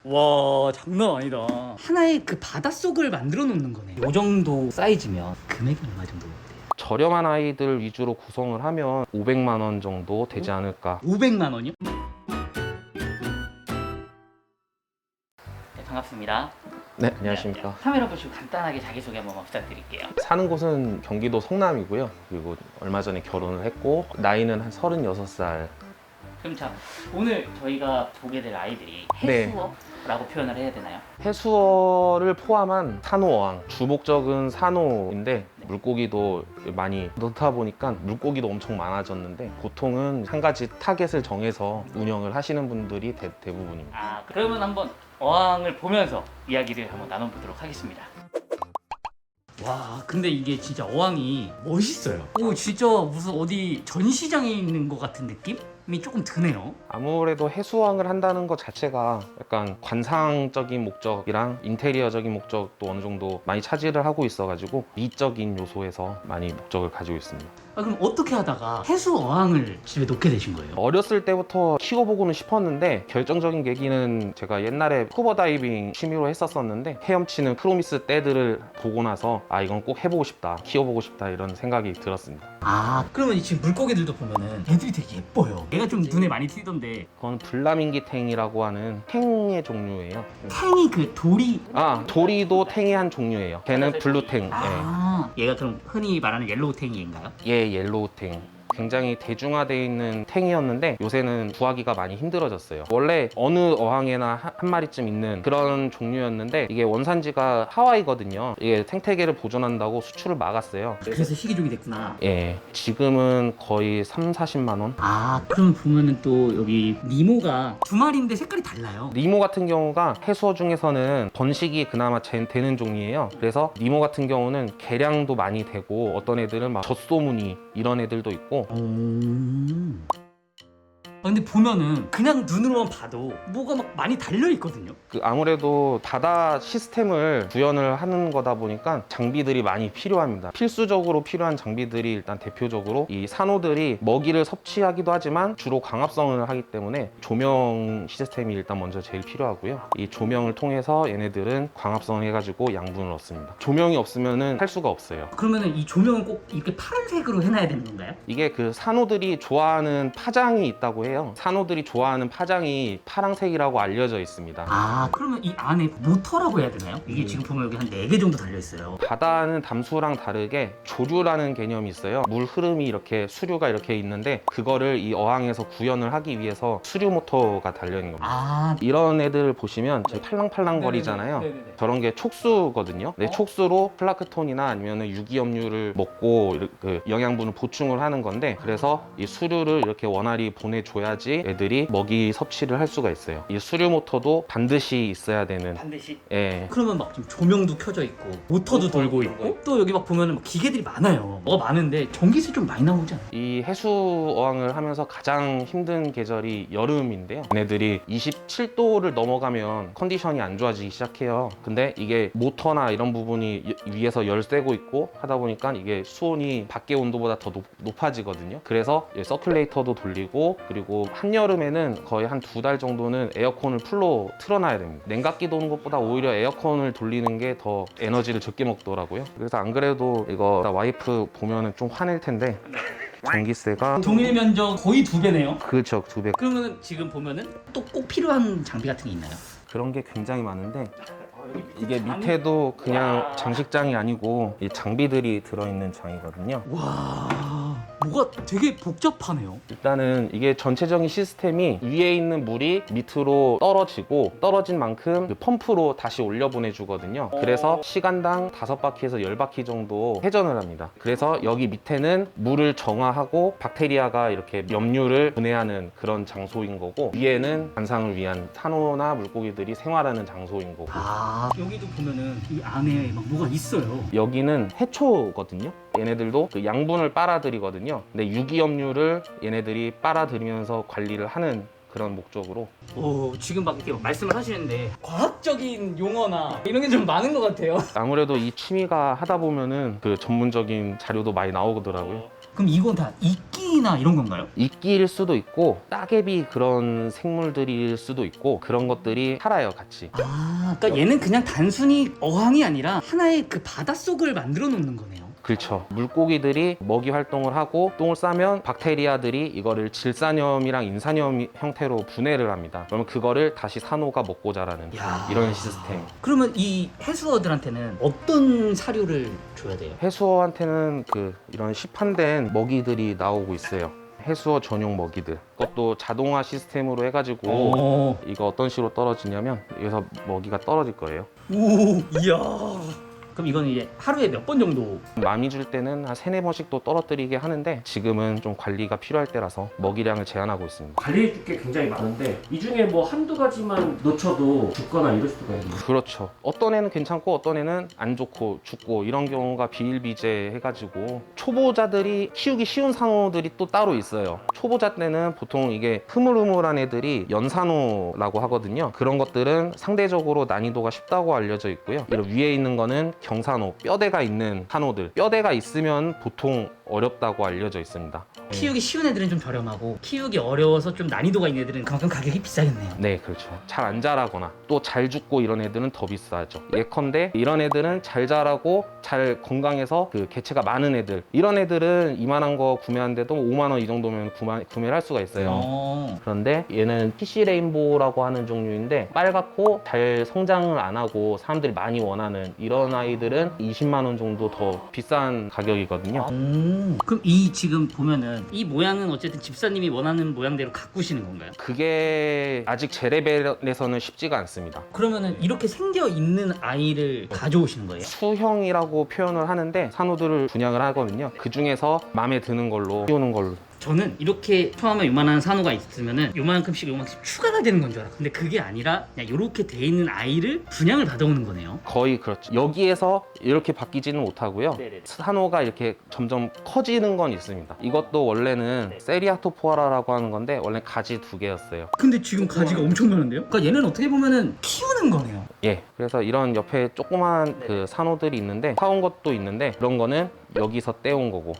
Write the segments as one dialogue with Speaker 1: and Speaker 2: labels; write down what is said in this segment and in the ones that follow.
Speaker 1: 와, 장난 아니다. 하나의 그 바닷속을 만들어 놓는 거네. 요 정도 사이즈면 금액이 얼마 정도 돼요?
Speaker 2: 저렴한 아이들 위주로 구성을 하면 500만 원 정도 되지 않을까.
Speaker 1: 500만 원이요? 네, 반갑습니다.
Speaker 2: 네, 안녕하십니까.
Speaker 1: 카메라 보시고 간단하게 자기소개 한번 부탁드릴게요.
Speaker 2: 사는 곳은 경기도 성남이고요. 그리고 얼마 전에 결혼을 했고 나이는 한 36살.
Speaker 1: 그럼 자, 오늘 저희가 보게 될 아이들이
Speaker 2: 네.
Speaker 1: 해수어라고 표현을 해야 되나요?
Speaker 2: 해수어를 포함한 산호어항. 주 목적은 산호인데 물고기도 많이 넣다 보니까 물고기도 엄청 많아졌는데 보통은 한 가지 타겟을 정해서 운영을 하시는 분들이 대부분입니다.
Speaker 1: 아, 그러면 한번 어항을 보면서 이야기를 한번 나눠보도록 하겠습니다. 와, 근데 이게 진짜 어항이 멋있어요. 오, 진짜 무슨 어디 전시장에 있는 것 같은 느낌이 조금 드네요.
Speaker 2: 아무래도 해수왕을 한다는 것 자체가 약간 관상적인 목적이랑 인테리어적인 목적도 어느 정도 많이 차지를 하고 있어가지고 미적인 요소에서 많이 목적을 가지고 있습니다.
Speaker 1: 아, 그럼 어떻게 하다가 해수 어항을 집에 놓게 되신 거예요?
Speaker 2: 어렸을 때부터 키워보고는 싶었는데 결정적인 계기는 제가 옛날에 스쿠버 다이빙 취미로 했었었는데 헤엄치는 프로미스 떼들을 보고 나서 아 이건 꼭 해보고 싶다, 키워보고 싶다 이런 생각이 들었습니다.
Speaker 1: 아, 그러면 지금 물고기들도 보면은 애들이 되게 예뻐요. 얘가 좀 눈에 많이 띄던데.
Speaker 2: 그건 블라밍기 탱이라고 하는 탱의 종류예요.
Speaker 1: 탱이 그 돌이.
Speaker 2: 아, 도리도 탱의 한 종류예요. 걔는 블루탱.
Speaker 1: 아, 얘가 그럼 흔히 말하는 옐로우 탱이인가요?
Speaker 2: 예, 옐로우 탱. 굉장히 대중화되어 있는 탱이었는데 요새는 구하기가 많이 힘들어졌어요. 원래 어느 어항에나 한 마리쯤 있는 그런 종류였는데 이게 원산지가 하와이거든요. 이게 생태계를 보존한다고 수출을 막았어요.
Speaker 1: 그래서 희귀종이 됐구나.
Speaker 2: 예, 지금은 거의 40만 원?
Speaker 1: 아, 그럼 보면은 또 여기 니모가 두 마리인데 색깔이 달라요.
Speaker 2: 니모 같은 경우가 해수어 중에서는 번식이 그나마 되는 종이에요. 그래서 니모 같은 경우는 개량도 많이 되고 어떤 애들은 막 젖소무늬 이런 애들도 있고
Speaker 1: 근데 보면은 그냥 눈으로만 봐도 뭐가 막 많이 달려 있거든요.
Speaker 2: 아무래도 바다 시스템을 구현을 하는 거다 보니까 장비들이 많이 필요합니다. 필수적으로 필요한 장비들이 일단 대표적으로 이 산호들이 먹이를 섭취하기도 하지만 주로 광합성을 하기 때문에 조명 시스템이 일단 먼저 제일 필요하고요. 이 조명을 통해서 얘네들은 광합성을 해가지고 양분을 얻습니다. 조명이 없으면은 할 수가 없어요.
Speaker 1: 그러면은 이 조명은 꼭 이렇게 파란색으로 해놔야 되는 건가요?
Speaker 2: 이게 그 산호들이 좋아하는 파장이 있다고 해요. 산호들이 좋아하는 파장이 파랑색이라고 알려져 있습니다.
Speaker 1: 아, 그러면 이 안에 모터라고 해야 되나요? 이게 지금 보면 여기 한 4개 정도 달려 있어요.
Speaker 2: 바다는 담수랑 다르게 조류라는 개념이 있어요. 물 흐름이 이렇게 수류가 이렇게 있는데 그거를 이 어항에서 구현을 하기 위해서 수류 모터가 달려있는 겁니다.
Speaker 1: 아,
Speaker 2: 이런 애들을 보시면 저희 팔랑팔랑 거리잖아요.
Speaker 1: 네네네.
Speaker 2: 저런 게 촉수거든요. 네, 촉수로 플라크톤이나 아니면 유기염류를 먹고 그 영양분을 보충을 하는 건데 그래서 이 수류를 이렇게 원활히 보내줘야지 애들이 먹이 섭취를 할 수가 있어요. 이 수류 모터도 반드시 있어야 되는.
Speaker 1: 반드시.
Speaker 2: 예.
Speaker 1: 그러면 막 지금 조명도 켜져 있고 모터도 돌고 있고 또 여기 막 보면은 막 기계들이 많아요. 뭐가 많은데 전기세 좀 많이 나오지 않아요?
Speaker 2: 이 해수 어항을 하면서 가장 힘든 계절이 여름인데요. 얘네들이 27도를 넘어가면 컨디션이 안 좋아지기 시작해요. 근데 이게 모터나 이런 부분이 위에서 열 쐬고 있고 하다 보니까 이게 수온이 밖의 온도보다 더 높아지거든요. 그래서 서큘레이터도 돌리고 그리고 한여름에는 거의 한 2달 정도는 에어컨을 풀로 틀어놔야 됩니다. 냉각기 도는 것보다 오히려 에어컨을 돌리는 게 더 에너지를 적게 먹더라고요. 그래서 안 그래도 이거 와이프 보면은 좀 화낼 텐데 전기세가
Speaker 1: 동일 면적 거의 2배네요.
Speaker 2: 그렇죠, 2배.
Speaker 1: 그러면은 지금 보면은 또 꼭 필요한 장비 같은 게 있나요?
Speaker 2: 그런 게 굉장히 많은데 이게 밑에도 그냥 장식장이 아니고 이 장비들이 들어있는 장이거든요.
Speaker 1: 와, 뭐가 되게 복잡하네요.
Speaker 2: 일단은 이게 전체적인 시스템이 위에 있는 물이 밑으로 떨어지고 떨어진 만큼 그 펌프로 다시 올려보내 주거든요. 그래서 시간당 5바퀴에서 10바퀴 정도 회전을 합니다. 그래서 여기 밑에는 물을 정화하고 박테리아가 이렇게 염류를 분해하는 그런 장소인 거고 위에는 관상을 위한 산호나 물고기들이 생활하는 장소인 거고
Speaker 1: 아, 여기도 보면은 이 안에 막 뭐가 있어요.
Speaker 2: 여기는 해초거든요. 얘네들도 그 양분을 빨아들이거든요. 근데 유기염류를 얘네들이 빨아들이면서 관리를 하는 그런 목적으로.
Speaker 1: 오, 지금 막 이렇게 말씀을 하시는데 과학적인 용어나 이런 게 좀 많은 것 같아요.
Speaker 2: 아무래도 이 취미가 하다 보면은 그 전문적인 자료도 많이 나오더라고요.
Speaker 1: 그럼 이건 다 이끼나 이런 건가요?
Speaker 2: 이끼일 수도 있고 따개비 그런 생물들일 수도 있고 그런 것들이 살아요, 같이.
Speaker 1: 아, 그러니까 얘는 그냥 단순히 어항이 아니라 하나의 그 바닷속을 만들어 놓는 거네요.
Speaker 2: 그렇죠. 물고기들이 먹이 활동을 하고 똥을 싸면 박테리아들이 이거를 질산염이랑 인산염 형태로 분해를 합니다. 그러면 그거를 다시 산호가 먹고 자라는
Speaker 1: 야.
Speaker 2: 이런 시스템.
Speaker 1: 그러면 이 해수어들한테는 어떤 사료를 줘야 돼요?
Speaker 2: 해수어한테는 이런 시판된 먹이들이 나오고 있어요. 해수어 전용 먹이들. 그것도 자동화 시스템으로 해가지고
Speaker 1: 오,
Speaker 2: 이거 어떤 식으로 떨어지냐면 여기서 먹이가 떨어질 거예요.
Speaker 1: 이야. 그럼 이거는 이제 하루에 몇 번 정도?
Speaker 2: 많이 줄 때는 한 3-4번씩도 떨어뜨리게 하는데 지금은 좀 관리가 필요할 때라서 먹이량을 제한하고 있습니다.
Speaker 3: 관리해줄 게 굉장히 많은데 이 중에 뭐 한두 가지만 놓쳐도 죽거나 이럴 수가 있네요.
Speaker 2: 그렇죠. 어떤 애는 괜찮고 어떤 애는 안 좋고 죽고 이런 경우가 비일비재해가지고 초보자들이 키우기 쉬운 산호들이 또 따로 있어요. 초보자 때는 보통 이게 흐물흐물한 애들이 연산호라고 하거든요. 그런 것들은 상대적으로 난이도가 쉽다고 알려져 있고요. 이런 위에 있는 거는 경산호, 뼈대가 있는 산호들. 뼈대가 있으면 보통 어렵다고 알려져 있습니다.
Speaker 1: 키우기 쉬운 애들은 좀 저렴하고 키우기 어려워서 좀 난이도가 있는 애들은 그만큼 가격이 비싸겠네요.
Speaker 2: 네, 그렇죠. 잘 안 자라거나 또 잘 죽고 이런 애들은 더 비싸죠. 예컨대 이런 애들은 잘 자라고 잘 건강해서 그 개체가 많은 애들, 이런 애들은 이만한 거 구매하는데도 5만 원 이 정도면 구매를 할 수가 있어요. 그런데 얘는 PC 레인보우라고 하는 종류인데 빨갛고 잘 성장을 안 하고 사람들이 많이 원하는 이런 아이들은 20만 원 정도 더 비싼 가격이거든요.
Speaker 1: 그럼 이 지금 보면은 이 모양은 어쨌든 집사님이 원하는 모양대로 가꾸시는 건가요?
Speaker 2: 그게 아직 제 레벨에서는 쉽지가 않습니다.
Speaker 1: 그러면은 이렇게 생겨 있는 아이를 가져오시는 거예요?
Speaker 2: 수형이라고 표현을 하는데 산호들을 분양을 하거든요. 그 중에서 마음에 드는 걸로 키우는 걸로.
Speaker 1: 저는 이렇게 처음에 요만한 산호가 있으면은 요만큼씩 추가가 되는 건 줄 알아. 근데 그게 아니라 그냥 이렇게 돼 있는 아이를 분양을 받아오는 거네요.
Speaker 2: 거의 그렇죠. 여기에서 이렇게 바뀌지는 못하고요.
Speaker 1: 네네.
Speaker 2: 산호가 이렇게 점점 커지는 건 있습니다. 이것도 원래는 세리아토포아라라고 하는 건데 원래 가지 2개였어요.
Speaker 1: 근데 지금 가지가 엄청 많은데요? 그러니까 얘는 어떻게 보면은 키우는 거네요.
Speaker 2: 예. 그래서 이런 옆에 조그만 그 산호들이 있는데 사온 것도 있는데 그런 거는 여기서 떼온 거고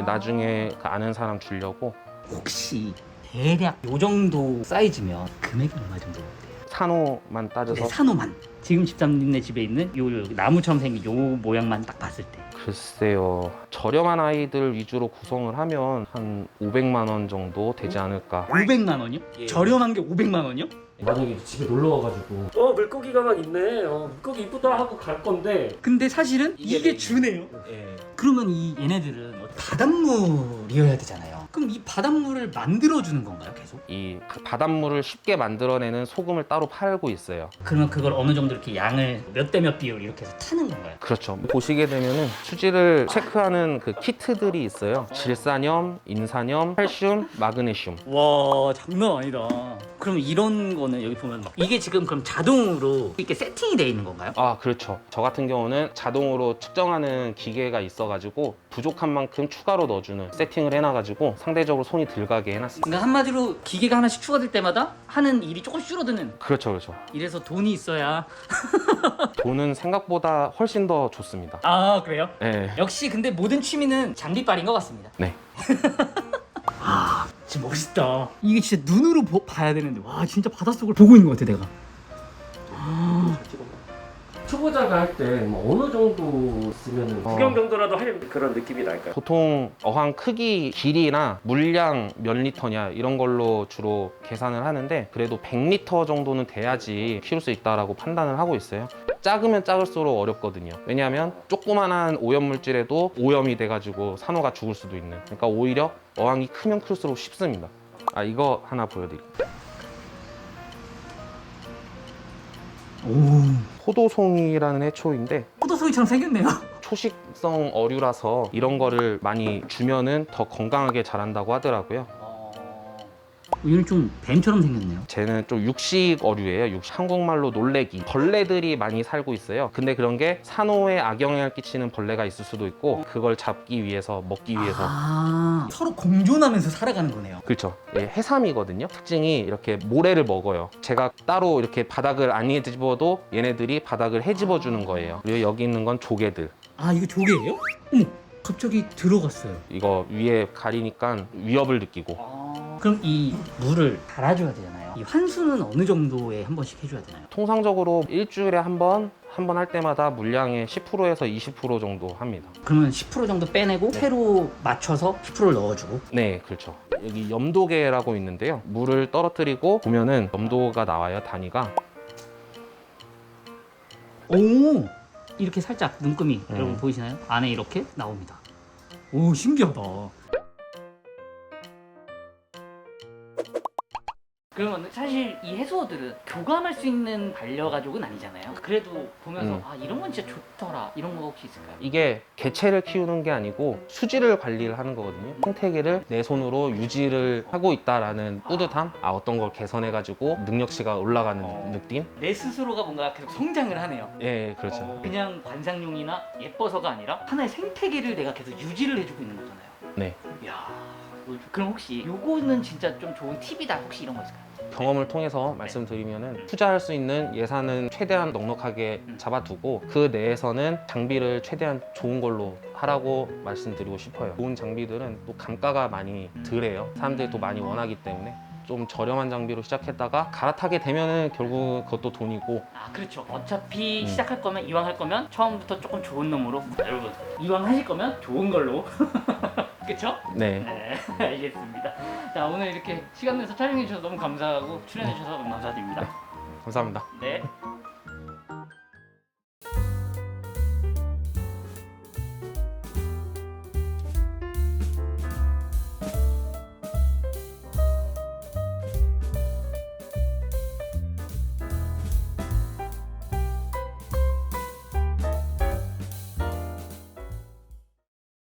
Speaker 2: 나중에 그 아는 사람 주려고.
Speaker 1: 혹시 대략 요 정도 사이즈면 금액이 얼마 정도 돼요?
Speaker 2: 산호만 따져서
Speaker 1: 네, 산호만. 지금 집사님네 집에 있는 요 나무처럼 생긴 요 모양만 딱 봤을 때.
Speaker 2: 글쎄요. 저렴한 아이들 위주로 구성을 하면 한 500만 원 정도 되지 않을까.
Speaker 1: 500만 원이요?
Speaker 3: 예.
Speaker 1: 저렴한 게 500만 원이요?
Speaker 3: 만약에 집에 놀러 와가지고 물고기가 막 있네. 물고기 이쁘다 하고 갈 건데
Speaker 1: 근데 사실은 이게 주네요. 그러면 이 얘네들은 바닷물이어야 되잖아요. 그럼 이 바닷물을 만들어주는 건가요, 계속?
Speaker 2: 이 바닷물을 쉽게 만들어내는 소금을 따로 팔고 있어요.
Speaker 1: 그러면 그걸 어느 정도 이렇게 양을 몇 대 몇 비율 이렇게 해서 타는 건가요?
Speaker 2: 그렇죠. 보시게 되면은 수질을 체크하는 그 키트들이 있어요. 질산염, 인산염, 칼슘, 마그네슘.
Speaker 1: 와, 장난 아니다. 그럼 이런 거는 여기 보면 막 이게 지금 그럼 자동으로 이렇게 세팅이 돼 있는 건가요?
Speaker 2: 아, 그렇죠. 저 같은 경우는 자동으로 측정하는 기계가 있어가지고 부족한 만큼 추가로 넣어주는 세팅을 해놔가지고 상대적으로 손이 덜 가게 해놨습니다.
Speaker 1: 그러니까 한마디로 기계가 하나씩 추가될 때마다 하는 일이 조금씩 줄어드는.
Speaker 2: 그렇죠, 그렇죠.
Speaker 1: 이래서 돈이 있어야.
Speaker 2: 돈은 생각보다 훨씬 더 좋습니다.
Speaker 1: 아, 그래요?
Speaker 2: 네.
Speaker 1: 역시 근데 모든 취미는 장비빨인 것 같습니다.
Speaker 2: 네.
Speaker 1: 아, 진짜 멋있다. 이게 진짜 눈으로 봐야 되는데 와, 진짜 바닷속을 보고 있는 것 같아 내가.
Speaker 3: 초보자가 할 때 뭐 어느 정도 쓰면 구경 정도라도 할 그런 느낌이 날까요?
Speaker 2: 보통 어항 크기, 길이나 물량 몇 리터냐 이런 걸로 주로 계산을 하는데 그래도 100리터 정도는 돼야지 키울 수 있다라고 판단을 하고 있어요. 작으면 작을수록 어렵거든요. 왜냐하면 조그만한 오염물질에도 오염이 돼가지고 산호가 죽을 수도 있는. 그러니까 오히려 어항이 크면 클수록 쉽습니다. 아, 이거 하나 보여드릴게요.
Speaker 1: 오,
Speaker 2: 포도송이라는 해초인데
Speaker 1: 포도송이처럼 생겼네요.
Speaker 2: 초식성 어류라서 이런 거를 많이 주면은 더 건강하게 자란다고 하더라고요.
Speaker 1: 얘는 좀 뱀처럼 생겼네요.
Speaker 2: 쟤는 좀 육식 어류예요. 한국말로 놀래기. 벌레들이 많이 살고 있어요. 근데 그런 게 산호에 악영향을 끼치는 벌레가 있을 수도 있고 그걸 잡기 위해서, 먹기 위해서.
Speaker 1: 아, 서로 공존하면서 살아가는 거네요.
Speaker 2: 그렇죠. 예, 해삼이거든요. 특징이 이렇게 모래를 먹어요. 제가 따로 이렇게 바닥을 안 헤집어도 얘네들이 바닥을 헤집어 주는 거예요. 그리고 여기 있는 건 조개들.
Speaker 1: 아, 이거 조개예요? 어머, 갑자기 들어갔어요.
Speaker 2: 이거 위에 가리니까 위협을 느끼고
Speaker 1: 그럼 이 물을 달아줘야 되잖아요. 이 환수는 어느 정도에 한 번씩 해줘야 되나요?
Speaker 2: 통상적으로 일주일에 한 번 할 때마다 물량의 10%에서 20% 정도 합니다.
Speaker 1: 그러면 10% 정도 빼내고 새로 맞춰서 10%를 넣어주고.
Speaker 2: 네, 그렇죠. 여기 염도계라고 있는데요. 물을 떨어뜨리고 보면은 염도가 나와요, 단위가.
Speaker 1: 오! 이렇게 살짝 눈금이 여러분 보이시나요? 안에 이렇게 나옵니다. 오, 신기하다. 그러면 사실 이 해수어들은 교감할 수 있는 반려가족은 아니잖아요. 그래도 보면서 아 이런 건 진짜 좋더라 이런 거 혹시 있을까요?
Speaker 2: 이게 개체를 키우는 게 아니고 수질을 관리를 하는 거거든요. 생태계를 내 손으로 유지를 하고 있다라는 뿌듯함? 어떤 걸 개선해가지고 능력치가 올라가는 느낌?
Speaker 1: 내 스스로가 뭔가 계속 성장을 하네요.
Speaker 2: 예, 그렇죠.
Speaker 1: 그냥 관상용이나 예뻐서가 아니라 하나의 생태계를 내가 계속 유지를 해주고 있는 거잖아요.
Speaker 2: 네.
Speaker 1: 이야, 그럼 혹시 요거는 진짜 좀 좋은 팁이다 혹시 이런 거 있을까요?
Speaker 2: 경험을 통해서 말씀드리면은 투자할 수 있는 예산은 최대한 넉넉하게 잡아두고 그 내에서는 장비를 최대한 좋은 걸로 하라고 말씀드리고 싶어요. 좋은 장비들은 또 감가가 많이 덜해요. 사람들이 또 많이 원하기 때문에 좀 저렴한 장비로 시작했다가 갈아타게 되면은 결국 그것도 돈이고.
Speaker 1: 아 그렇죠. 어차피 시작할 거면 이왕 할 거면 처음부터 조금 좋은 놈으로 여러분 이왕 하실 거면 좋은 걸로 그쵸?
Speaker 2: 네.
Speaker 1: 네 알겠습니다. 자 오늘 이렇게 시간 내서 촬영해 주셔서 너무 감사하고 출연해 주셔서 너무 감사드립니다.
Speaker 2: 감사합니다.
Speaker 1: 네.